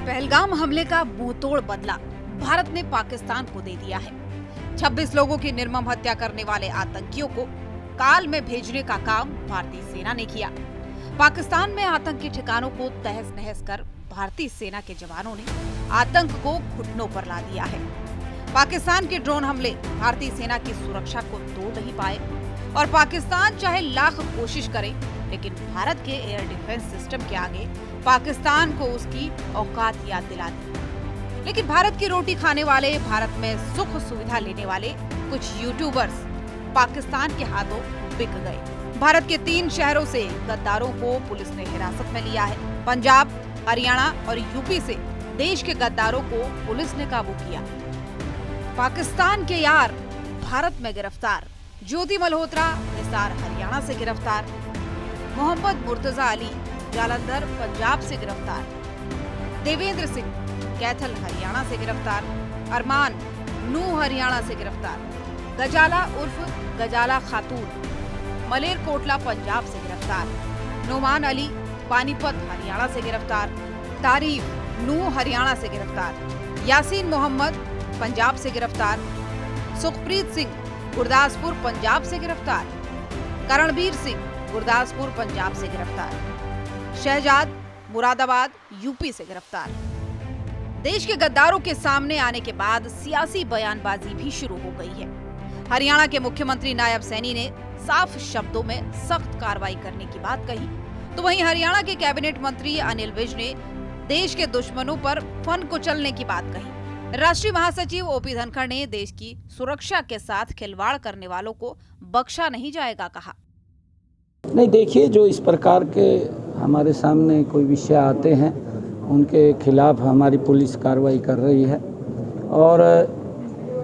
पहलगाम हमले का मुंहतोड़ बदला भारत ने पाकिस्तान को दे दिया है। 26 लोगों की निर्मम हत्या करने वाले आतंकियों को काल में भेजने का काम भारतीय सेना ने किया। पाकिस्तान में आतंकी ठिकानों को तहस नहस कर भारतीय सेना के जवानों ने आतंक को घुटनों पर ला दिया है। पाकिस्तान के ड्रोन हमले भारतीय सेना की सुरक्षा को तोड़ नहीं पाए और पाकिस्तान चाहे लाख कोशिश करे, लेकिन भारत के एयर डिफेंस सिस्टम के आगे पाकिस्तान को उसकी औकात याद दिला दी। लेकिन भारत की रोटी खाने वाले, भारत में सुख सुविधा लेने वाले कुछ यूट्यूबर्स पाकिस्तान के हाथों बिक गए। भारत के 3 शहरों से गद्दारों को पुलिस ने हिरासत में लिया है। पंजाब, हरियाणा और यूपी से देश के गद्दारों को पुलिस ने काबू किया। पाकिस्तान के यार भारत में गिरफ्तार। ज्योति मल्होत्रा हिसार हरियाणा से गिरफ्तार। मोहम्मद मुर्तजा अली जालंधर पंजाब से गिरफ्तार। देवेंद्र सिंह कैथल हरियाणा से गिरफ्तार। अरमान नूह हरियाणा से गिरफ्तार। गजाला उर्फ गजाला खातून मलेरकोटला पंजाब से गिरफ्तार। नोमान अली पानीपत हरियाणा से गिरफ्तार। तारीफ नूह हरियाणा से गिरफ्तार। यासीन मोहम्मद पंजाब से गिरफ्तार। सुखप्रीत सिंह गुरदासपुर पंजाब से गिरफ्तार। करणबीर सिंह गुरदासपुर पंजाब से गिरफ्तार। शहजाद मुरादाबाद यूपी से गिरफ्तार। देश के गद्दारों के सामने आने के बाद सियासी बयानबाजी भी शुरू हो गई है। हरियाणा के मुख्यमंत्री नायब सैनी ने साफ शब्दों में सख्त कार्रवाई करने की बात कही, तो वहीं हरियाणा के कैबिनेट मंत्री अनिल विज ने देश के दुश्मनों पर फन कुचलने की बात कही। राष्ट्रीय महासचिव ओपी धनखड़ ने देश की सुरक्षा के साथ खिलवाड़ करने वालों को बख्शा नहीं जाएगा कहा। नहीं, देखिए, जो इस प्रकार के हमारे सामने कोई विषय आते हैं उनके खिलाफ हमारी पुलिस कार्रवाई कर रही है और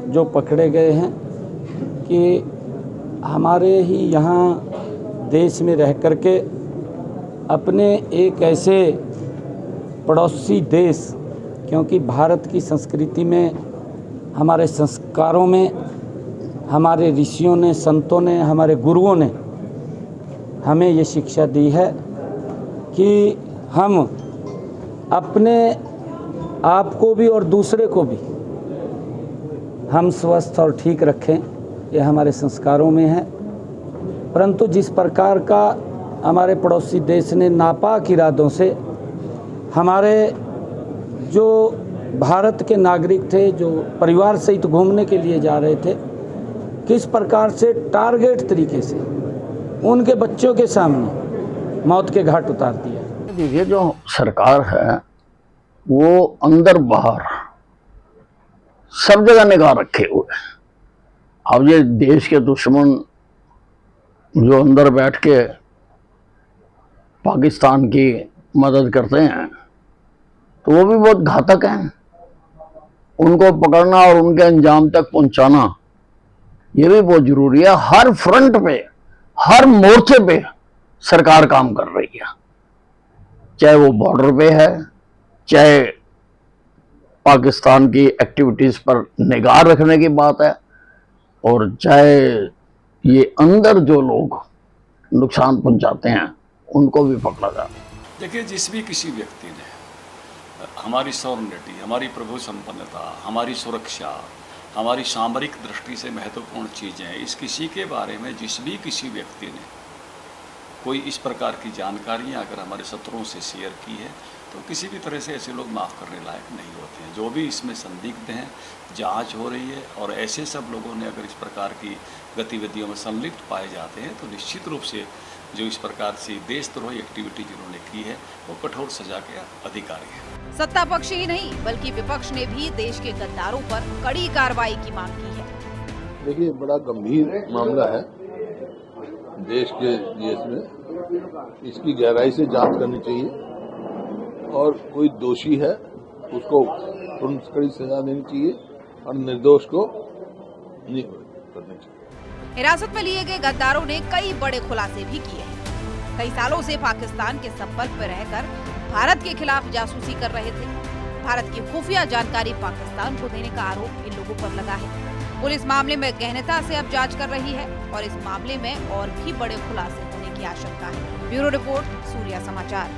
जो पकड़े गए हैं कि हमारे ही यहाँ देश में रह करके अपने एक ऐसे पड़ोसी देश, क्योंकि भारत की संस्कृति में, हमारे संस्कारों में, हमारे ऋषियों ने, संतों ने, हमारे गुरुओं ने हमें ये शिक्षा दी है कि हम अपने आप को भी और दूसरे को भी हम स्वस्थ और ठीक रखें, ये हमारे संस्कारों में है। परंतु जिस प्रकार का हमारे पड़ोसी देश ने नापाक इरादों से हमारे जो भारत के नागरिक थे, जो परिवार सहित घूमने के लिए जा रहे थे, किस प्रकार से टारगेट तरीके से उनके बच्चों के सामने मौत के घाट उतार दिया। देखिए, जो सरकार है वो अंदर बाहर सब जगह निगाह रखे हुए। अब ये देश के दुश्मन जो अंदर बैठ के पाकिस्तान की मदद करते हैं, तो वो भी बहुत घातक हैं। उनको पकड़ना और उनके अंजाम तक पहुंचाना ये भी बहुत जरूरी है। हर फ्रंट पे, हर मोर्चे पे सरकार काम कर रही है, चाहे वो बॉर्डर पे है, चाहे पाकिस्तान की एक्टिविटीज पर निगाह रखने की बात है, और चाहे ये अंदर जो लोग नुकसान पहुंचाते हैं उनको भी पकड़ा जाए। देखिए, जिस भी किसी व्यक्ति ने हमारी सॉवरेनिटी, हमारी प्रभु संपन्नता, हमारी सुरक्षा, हमारी सामरिक दृष्टि से महत्वपूर्ण चीज़ें, इस किसी के बारे में जिस भी किसी व्यक्ति ने कोई इस प्रकार की जानकारियां अगर हमारे शत्रुओं से शेयर की है, तो किसी भी तरह से ऐसे लोग माफ़ करने लायक नहीं होते हैं। जो भी इसमें संदिग्ध हैं, जांच हो रही है, और ऐसे सब लोगों ने अगर इस प्रकार की गतिविधियों में संलिप्त पाए जाते हैं, तो निश्चित रूप से जो इस प्रकार से देशद्रोही एक्टिविटी जिन्होंने की है, वो कठोर सजा के अधिकारी है। सत्ता पक्ष ही नहीं बल्कि विपक्ष ने भी देश के गद्दारों पर कड़ी कार्रवाई की मांग की है। देखिए, बड़ा गंभीर मामला है देश में, इसकी गहराई से जांच करनी चाहिए और कोई दोषी है उसको तुरंत कड़ी सजा देनी चाहिए और निर्दोष को नहीं करनी चाहिए। हिरासत में लिए गए गद्दारों ने कई बड़े खुलासे भी किए हैं। कई सालों से पाकिस्तान के संपर्क में रहकर भारत के खिलाफ जासूसी कर रहे थे। भारत की खुफिया जानकारी पाकिस्तान को देने का आरोप इन लोगों पर लगा है। पुलिस मामले में गहनता से अब जांच कर रही है और इस मामले में और भी बड़े खुलासे होने की आशंका है। ब्यूरो रिपोर्ट, सूर्या समाचार।